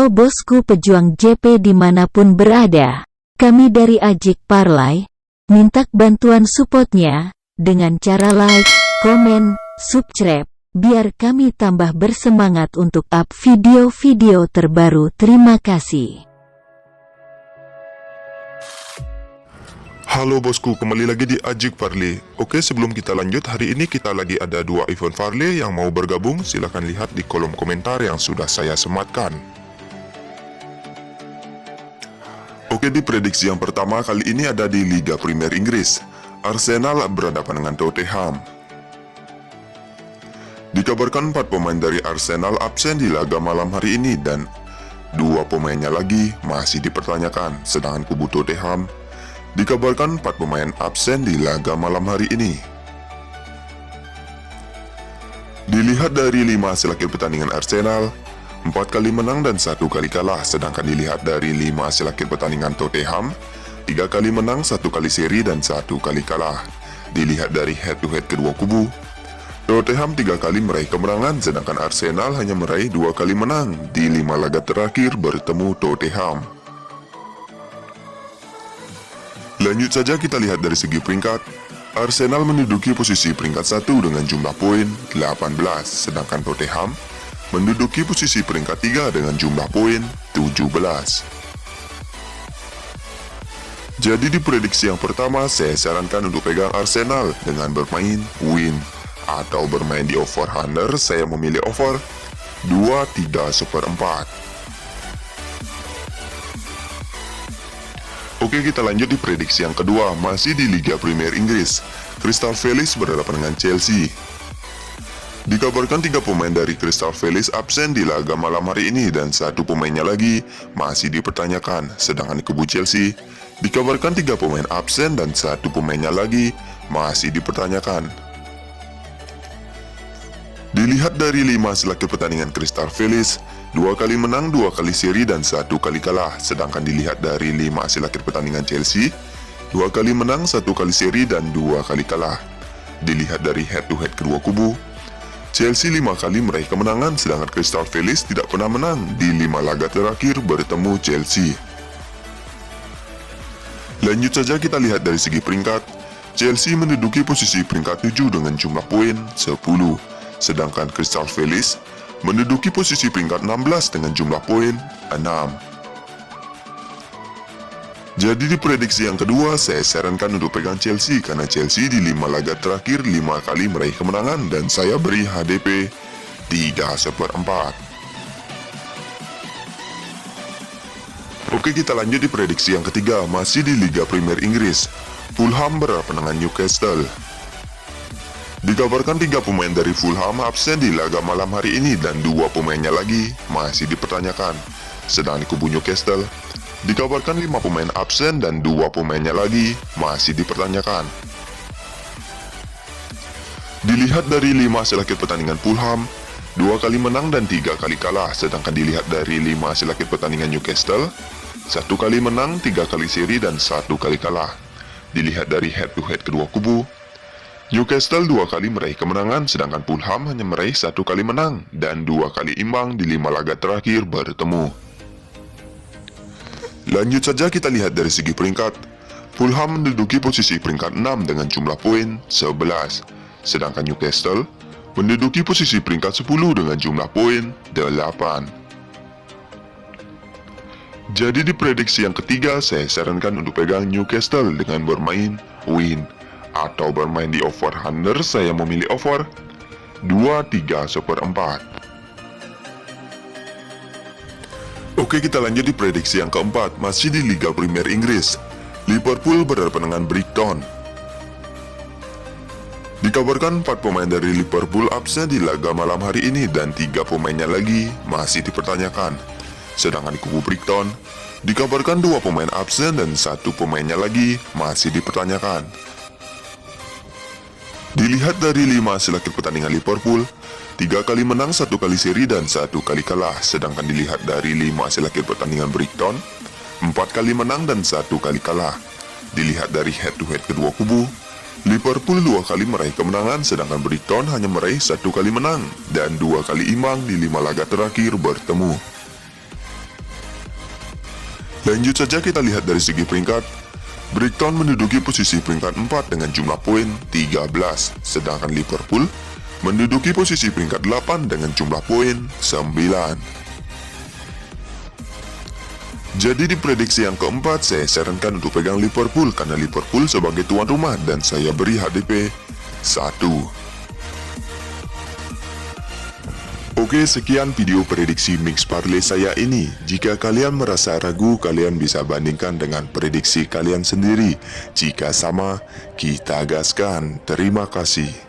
Halo bosku pejuang JP dimanapun berada. Kami dari Ajik Parlay, minta bantuan supportnya, dengan cara like, komen, subscribe, biar kami tambah bersemangat untuk up video-video terbaru. Terima kasih. Halo bosku, kembali lagi di Ajik Parlay. Oke, sebelum kita lanjut, hari ini kita lagi ada 2 event Parlay yang mau bergabung. Silahkan lihat di kolom komentar yang sudah saya sematkan. Oke, di prediksi yang pertama kali ini ada di Liga Premier Inggris. Arsenal berhadapan dengan Tottenham. Dikabarkan 4 pemain dari Arsenal absen di laga malam hari ini dan 2 pemainnya lagi masih dipertanyakan, sedangkan kubu Tottenham dikabarkan 4 pemain absen di laga malam hari ini. Dilihat dari 5 hasil akhir pertandingan Arsenal, 4 kali menang dan 1 kali kalah, sedangkan dilihat dari 5 hasil akhir pertandingan Tottenham, 3 kali menang, 1 kali seri dan 1 kali kalah. Dilihat dari head to head kedua kubu, Tottenham 3 kali meraih kemenangan, sedangkan Arsenal hanya meraih 2 kali menang di 5 laga terakhir bertemu Tottenham. Lanjut saja kita lihat dari segi peringkat. Arsenal menduduki posisi peringkat 1 dengan jumlah poin 18, sedangkan Tottenham menduduki posisi peringkat 3 dengan jumlah poin 17. Jadi di prediksi yang pertama, saya sarankan untuk pegang Arsenal dengan bermain win atau bermain di over under. Saya memilih over 2/3/4. Oke, kita lanjut di prediksi yang kedua, masih di Liga Premier Inggris. Crystal Palace berhadapan dengan Chelsea. Dikabarkan 3 pemain dari Crystal Palace absen di laga malam hari ini dan 1 pemainnya lagi masih dipertanyakan, sedangkan di kubu Chelsea dikabarkan 3 pemain absen dan 1 pemainnya lagi masih dipertanyakan. Dilihat dari 5 hasil akhir pertandingan Crystal Palace, 2 kali menang, 2 kali seri dan 1 kali kalah, sedangkan dilihat dari 5 hasil akhir pertandingan Chelsea, 2 kali menang, 1 kali seri dan 2 kali kalah. Dilihat dari head to head kedua kubu, Chelsea 5 kali meraih kemenangan, sedangkan Crystal Palace tidak pernah menang di 5 laga terakhir bertemu Chelsea. Lanjut saja kita lihat dari segi peringkat. Chelsea menduduki posisi peringkat 7 dengan jumlah poin 10, sedangkan Crystal Palace menduduki posisi peringkat 16 dengan jumlah poin 6. Jadi di prediksi yang kedua, saya sarankan untuk pegang Chelsea karena Chelsea di 5 laga terakhir 5 kali meraih kemenangan dan saya beri HDP 3/4. Oke, kita lanjut di prediksi yang ketiga, masih di Liga Premier Inggris. Fulham berhadapan dengan Newcastle. Dikabarkan 3 pemain dari Fulham absen di laga malam hari ini dan 2 pemainnya lagi masih dipertanyakan. Sedang di kubu Newcastle, dikabarkan 5 pemain absen dan 2 pemainnya lagi masih dipertanyakan. Dilihat dari 5 hasil akhir pertandingan Fulham, 2 kali menang dan 3 kali kalah, sedangkan dilihat dari 5 hasil akhir pertandingan Newcastle, 1 kali menang, 3 kali seri dan 1 kali kalah. Dilihat dari head to head kedua kubu, Newcastle 2 kali meraih kemenangan, sedangkan Fulham hanya meraih 1 kali menang dan 2 kali imbang di 5 laga terakhir bertemu. Lanjut saja kita lihat dari segi peringkat. Fulham menduduki posisi peringkat 6 dengan jumlah poin 11, sedangkan Newcastle menduduki posisi peringkat 10 dengan jumlah poin 8. Jadi di prediksi yang ketiga, saya sarankan untuk pegang Newcastle dengan bermain win atau bermain di over under. Saya memilih over 2/3/4. Oke, kita lanjut di prediksi yang keempat, masih di Liga Premier Inggris. Liverpool berhadapan dengan Brighton. Dikabarkan 4 pemain dari Liverpool absen di laga malam hari ini dan 3 pemainnya lagi masih dipertanyakan. Sedangkan di kubu Brighton, dikabarkan 2 pemain absen dan 1 pemainnya lagi masih dipertanyakan. Dilihat dari 5 hasil akhir pertandingan Liverpool, 3 kali menang, 1 kali seri dan 1 kali kalah. Sedangkan dilihat dari 5 hasil akhir pertandingan Brighton, 4 kali menang dan 1 kali kalah. Dilihat dari head to head kedua kubu, Liverpool 2 kali meraih kemenangan, sedangkan Brighton hanya meraih 1 kali menang dan 2 kali imbang di 5 laga terakhir bertemu. Lanjut saja kita lihat dari segi peringkat. Brighton menduduki posisi peringkat 4 dengan jumlah poin 13, sedangkan Liverpool menduduki posisi peringkat 8 dengan jumlah poin 9. Jadi di prediksi yang keempat, saya sarankan untuk pegang Liverpool karena Liverpool sebagai tuan rumah dan saya beri HDP 1. Oke, sekian video prediksi mix parlay saya ini. Jika kalian merasa ragu, kalian bisa bandingkan dengan prediksi kalian sendiri. Jika sama, kita gaskan. Terima kasih.